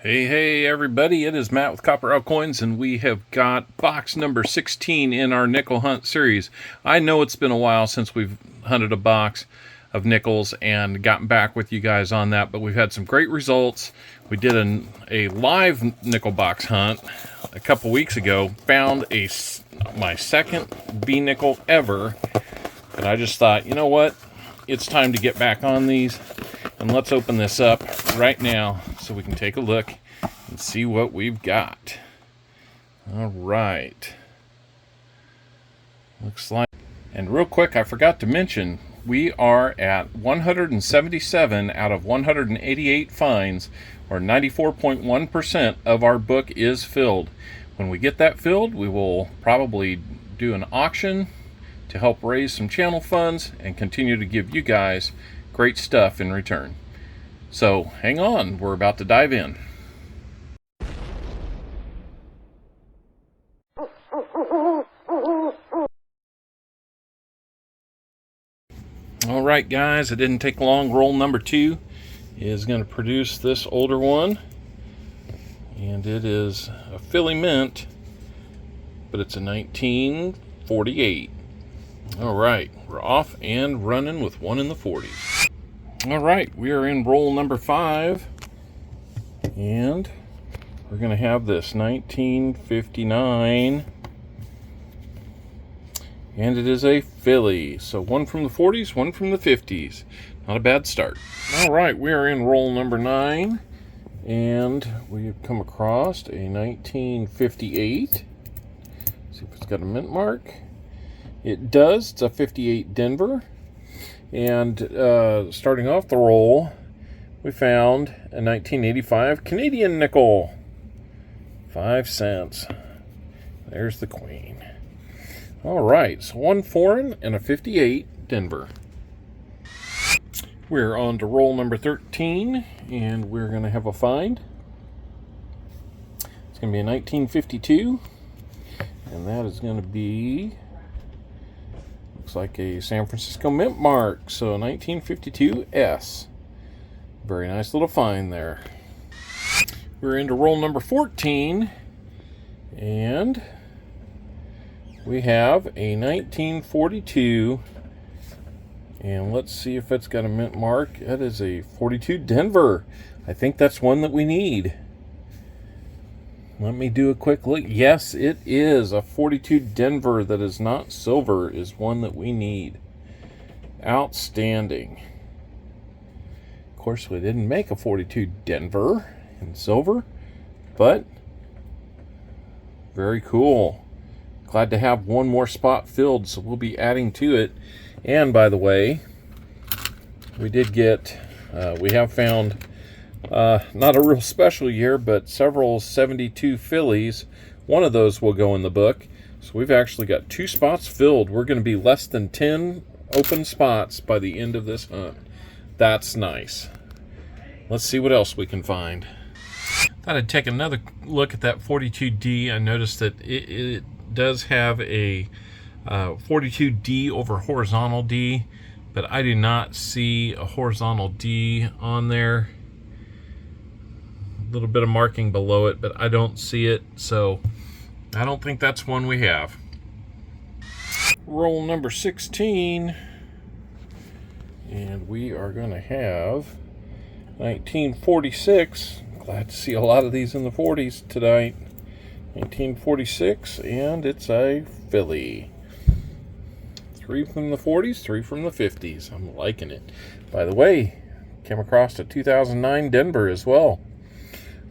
Hey everybody, it is Matt with Copper Out Coins, and we have got box number 16 in our nickel hunt series. I know it's been a while since we've hunted a box of nickels and gotten back with you guys on that, but we've had some great results. We did a live nickel box hunt a couple weeks ago, found my second B nickel ever, and I just thought, you know what, it's time to get back on these. And let's open this up right now so we can take a look and see what we've got. All right. Looks like... And real quick, I forgot to mention, we are at 177 out of 188 finds, or 94.1% of our book is filled. When we get that filled, we will probably do an auction to help raise some channel funds and continue to give you guys great stuff in return. So hang on, we're about to dive in. All right guys, it didn't take long. Roll number 2 is going to produce this older one, and it is a Philly mint, but it's a 1948. All right, we're off and running with one in the 40s. All right, we are in roll number 5, and we're going to have this 1959, and it is a Philly. So one from the 40s, one from the 50s. Not a bad start. All right, we are in roll number 9, and we have come across a 1958. See if it's got a mint mark. It does. It's a 58 Denver. And starting off the roll, we found a 1985 Canadian nickel. 5 cents. There's the queen. All right, so one foreign and a 58 Denver. We're on to roll number 13, and we're going to have a find. It's going to be a 1952, and that is going to be... looks like a San Francisco mint mark, so 1952 S. Very nice little find there. We're into roll number 14, and we have a 1942, and let's see if it's got a mint mark. That is a 42 Denver. I think that's one that we need. Let me do a quick look. Yes, it is. A 42 Denver that is not silver is one that we need. Outstanding. Of course, we didn't make a 42 Denver in silver, but very cool. Glad to have one more spot filled, so we'll be adding to it. And by the way, we did get, we have found... not a real special year, but several 72 Phillies. One of those will go in the book. So we've actually got 2 spots filled. We're going to be less than 10 open spots by the end of this hunt. That's nice. Let's see what else we can find. Thought I'd take another look at that 42D. I noticed that it does have a 42D over horizontal D, but I do not see a horizontal D on there. Little bit of marking below it, but I don't see it, so I don't think that's one we have. Roll number 16, and we are going to have 1946. Glad to see a lot of these in the 40s tonight. 1946, and it's a Philly. 3 from the 40s, 3 from the 50s. I'm liking it. By the way, came across a 2009 Denver as well.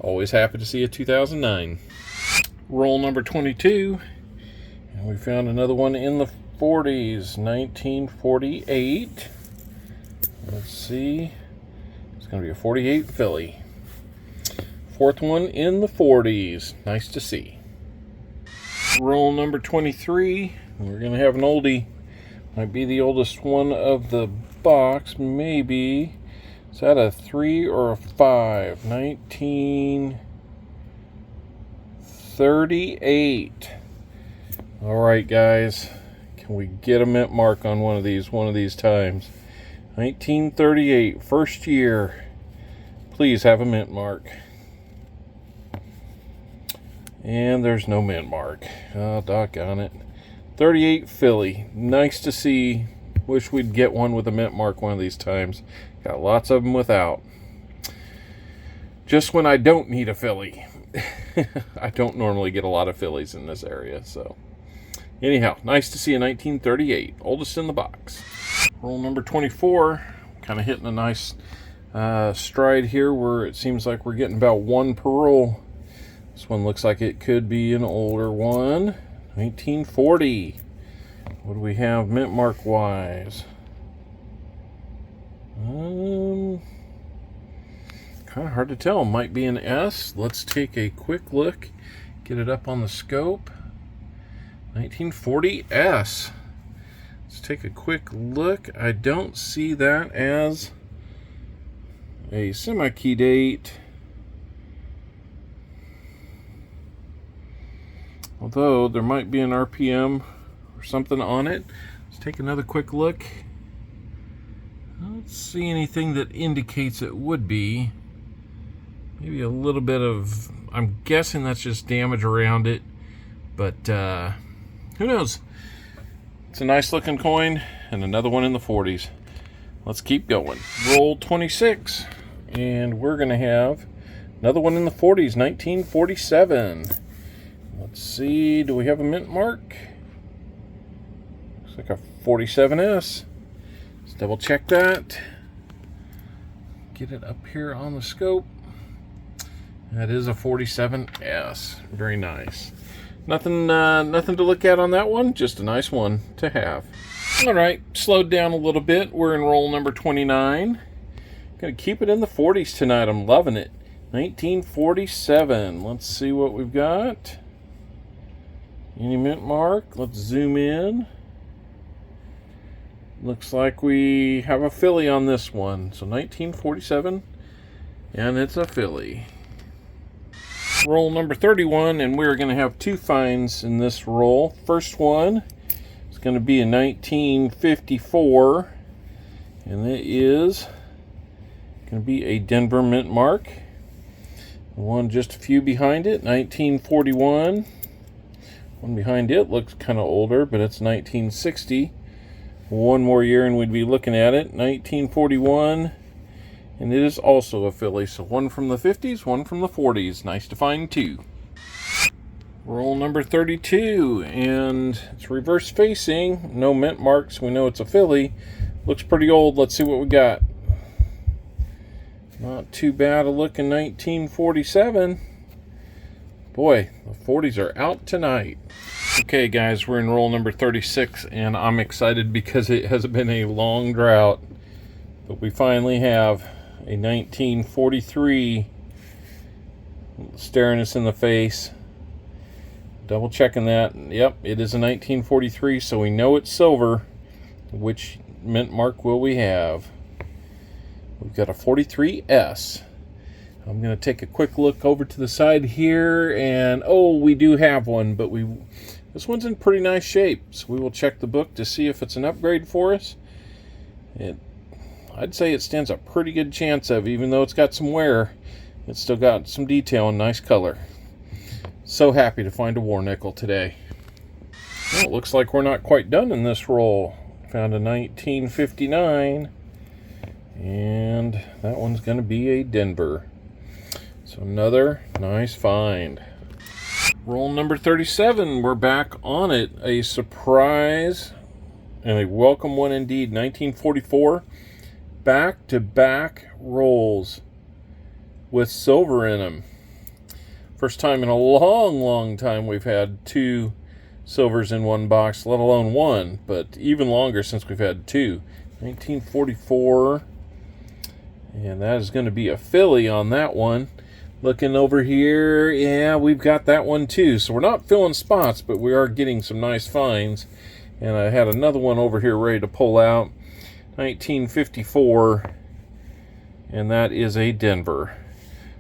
Always happy to see a 2009. Roll number 22, and we found another one in the 40s, 1948. Let's see, it's going to be a 48 Philly. 4th one in the 40s, nice to see. Roll number 23, we're going to have an oldie. Might be the oldest one of the box, maybe. Is that a 3 or a 5? 1938. All right, guys. Can we get a mint mark on one of these times? 1938, first year. Please have a mint mark. And there's no mint mark. Oh, doggone it. 38 Philly. Nice to see. Wish we'd get one with a mint mark one of these times. Got lots of them without. Just when I don't need a Philly. I don't normally get a lot of Phillies in this area, so. Anyhow, nice to see a 1938. Oldest in the box. Roll number 24. Kind of hitting a nice stride here where it seems like we're getting about one per roll. This one looks like it could be an older one. 1940. What do we have mint mark wise? Kind of hard to tell. Might be an S. Let's take a quick look. Get it up on the scope. 1940 S. Let's take a quick look. I don't see that as a semi-key date. Although there might be an RPM or something on it. Let's take another quick look. I don't see anything that indicates it would be. Maybe a little bit of, I'm guessing that's just damage around it. But who knows? It's a nice looking coin and another one in the 40s. Let's keep going. Roll 26. And we're going to have another one in the 40s, 1947. Let's see, do we have a mint mark? Looks like a 47S. Let's double check that. Get it up here on the scope. That is a 47S. Very nice. Nothing to look at on that one. Just a nice one to have. All right, slowed down a little bit. We're in roll number 29. Gonna keep it in the 40s tonight. I'm loving it. 1947. Let's see what we've got. Any mint mark? Let's zoom in. Looks like we have a Philly on this one. So 1947, and it's a Philly. Roll number 31, and we're going to have two finds in this roll. First one is going to be a 1954, and it is going to be a Denver mint mark. The one just a few behind it, 1941. One behind it looks kind of older, but it's 1960. One more year and we'd be looking at it, 1941. And it is also a Philly, so one from the 50s, one from the 40s. Nice to find two. Roll number 32, and it's reverse facing. No mint marks, we know it's a Philly. Looks pretty old. Let's see what we got. Not too bad a looking 1947. Boy, the 40s are out tonight. Okay, guys, we're in roll number 36, and I'm excited because it has been a long drought. But we finally have a 1943 staring us in the face. Double checking that. Yep, it is a 1943, so we know it's silver. Which mint mark will we have? We've got a 43S. I'm going to take a quick look over to the side here, and oh, we do have one, but this one's in pretty nice shape, so we will check the book to see if it's an upgrade for us. I'd say it stands a pretty good chance of, even though it's got some wear, it's still got some detail and nice color. So happy to find a war nickel today. Well, it looks like we're not quite done in this roll. Found a 1959, and that one's going to be a Denver. So another nice find. Roll number 37, we're back on it. A surprise and a welcome one indeed. 1944, back-to-back rolls with silver in them. First time in a long time we've had two silvers in one box, let alone one, but even longer since we've had two. 1944, and that is going to be a Philly on that one. Looking over here, yeah, we've got that one too. So we're not filling spots, but we are getting some nice finds. And I had another one over here ready to pull out. 1954, and that is a Denver.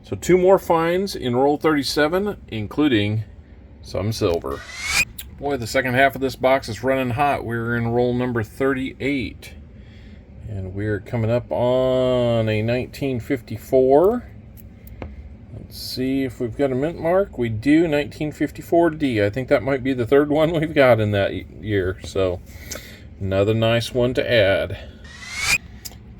So two more finds in roll 37, including some silver. Boy, the second half of this box is running hot. We're in roll number 38. And we're coming up on a 1954. Let's see if we've got a mint mark. We do. 1954D. I think that might be the third one we've got in that year. So another nice one to add.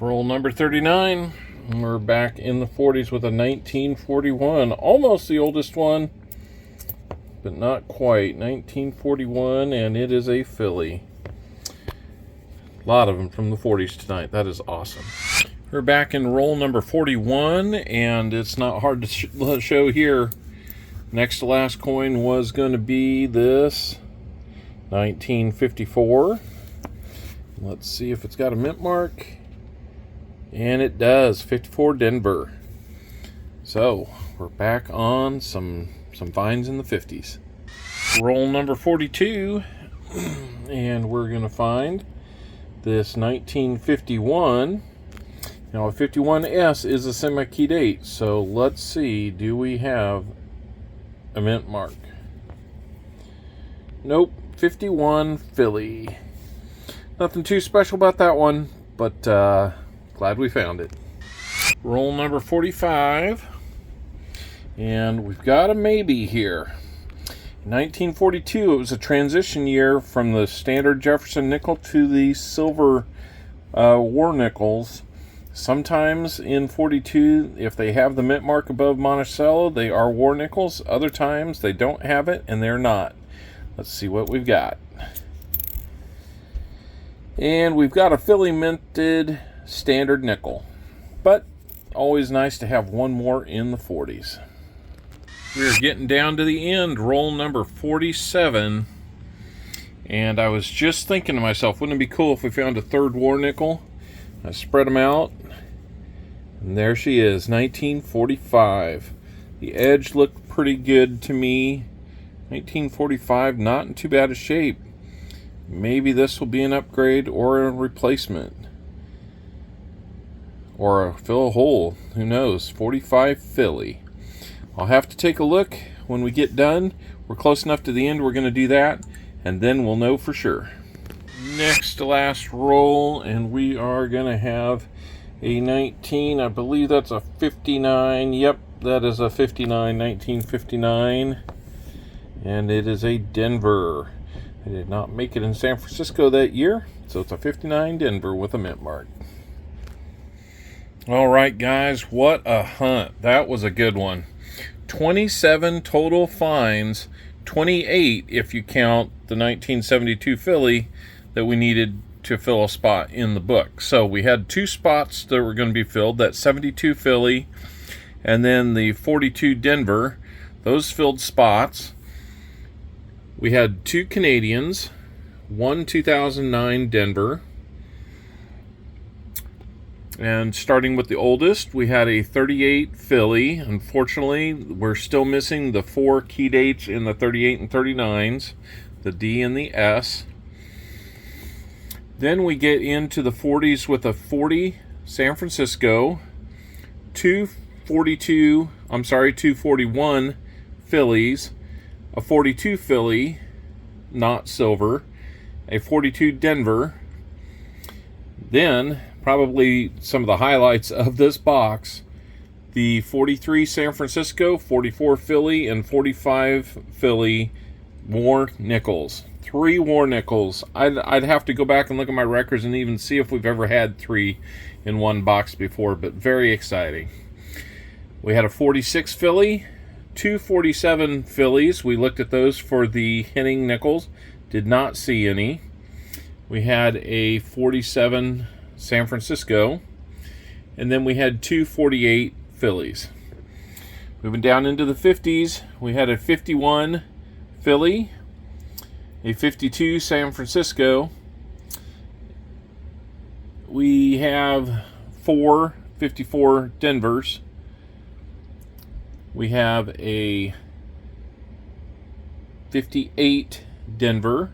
Roll number 39. We're back in the 40s with a 1941. Almost the oldest one, but not quite. 1941, and it is a filly. A lot of them from the 40s tonight. That is awesome. We're back in roll number 41, and it's not hard to show here. Next to last coin was going to be this 1954. Let's see if it's got a mint mark. And it does. 54 Denver. So we're back on some finds in the 50s. Roll number 42, and we're going to find this 1951. Now a 51S is a semi-key date, so let's see, do we have a mint mark? Nope. 51 Philly. Nothing too special about that one, but glad we found it. Roll number 45, and we've got a maybe here. 1942, it was a transition year from the standard Jefferson nickel to the silver war nickels. Sometimes in 42, if they have the mint mark above Monticello, they are war nickels. Other times they don't have it and they're not. Let's see what we've got. And we've got a Philly minted standard nickel, but always nice to have one more in the 40s. We're getting down to the end. Roll number 47, and I was just thinking to myself, wouldn't it be cool if we found a third war nickel? I spread them out, and there she is, 1945. The edge looked pretty good to me. 1945, not in too bad a shape. Maybe this will be an upgrade or a replacement. Or a fill a hole. Who knows? 45 Philly. I'll have to take a look when we get done. We're close enough to the end. We're going to do that, and then we'll know for sure. Next to last roll, and we are going to have a 19. I believe that's a 59. Yep, that is a 59. 1959. And it is a Denver. I did not make it in San Francisco that year, so it's a 59 Denver with a mint mark. All right, guys, what a hunt. That was a good one. 27 total finds, 28 if you count the 1972 Philly that we needed to fill a spot in the book. So we had two spots that were going to be filled, that 72 Philly and then the 42 Denver. Those filled spots. We had two Canadians, one 2009 Denver. And starting with the oldest, we had a 38 Philly. Unfortunately, we're still missing the 4 key dates in the 38 and 39s, the D and the S. Then we get into the 40s with a 40 San Francisco, two 41 Phillies, a 42 Philly, not silver, a 42 Denver. Then, probably some of the highlights of this box, the 43 San Francisco, 44 Philly, and 45 Philly war nickels. 3 war nickels. I'd have to go back and look at my records and even see if we've ever had 3 in one box before, but very exciting. We had a 46 Philly, 2 47 Phillies. We looked at those for the Henning nickels. Did not see any. We had a 47 San Francisco, and then we had 2 48 Phillies. Moving down into the 50s, we had a 51 Philly, a 52 San Francisco. We have 4 54 Denvers. We have a 58 Denver,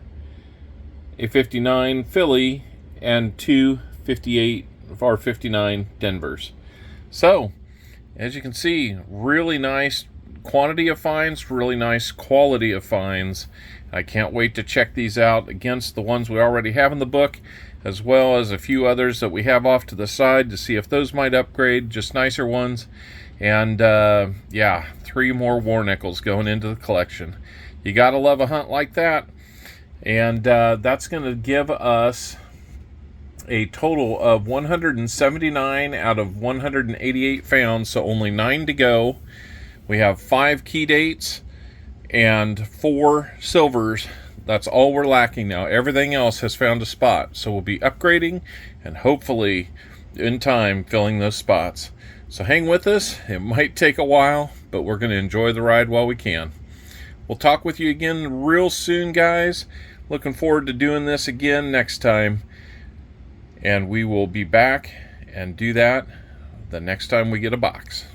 a 59 Philly, and 2 58 or 59 Denvers. So, as you can see, really nice quantity of finds, really nice quality of finds, I can't wait to check these out against the ones we already have in the book, as well as a few others that we have off to the side to see if those might upgrade, just nicer ones. And yeah, 3 more war nickels going into the collection. You gotta love a hunt like that. And that's going to give us a total of 179 out of 188 found, so only 9 to go. We have 5 key dates and 4 silvers. That's all we're lacking now. Everything else has found a spot, so we'll be upgrading and hopefully in time filling those spots. So hang with us. It might take a while, but we're going to enjoy the ride while we can. We'll talk with you again real soon, guys. Looking forward to doing this again next time. And we will be back and do that the next time we get a box.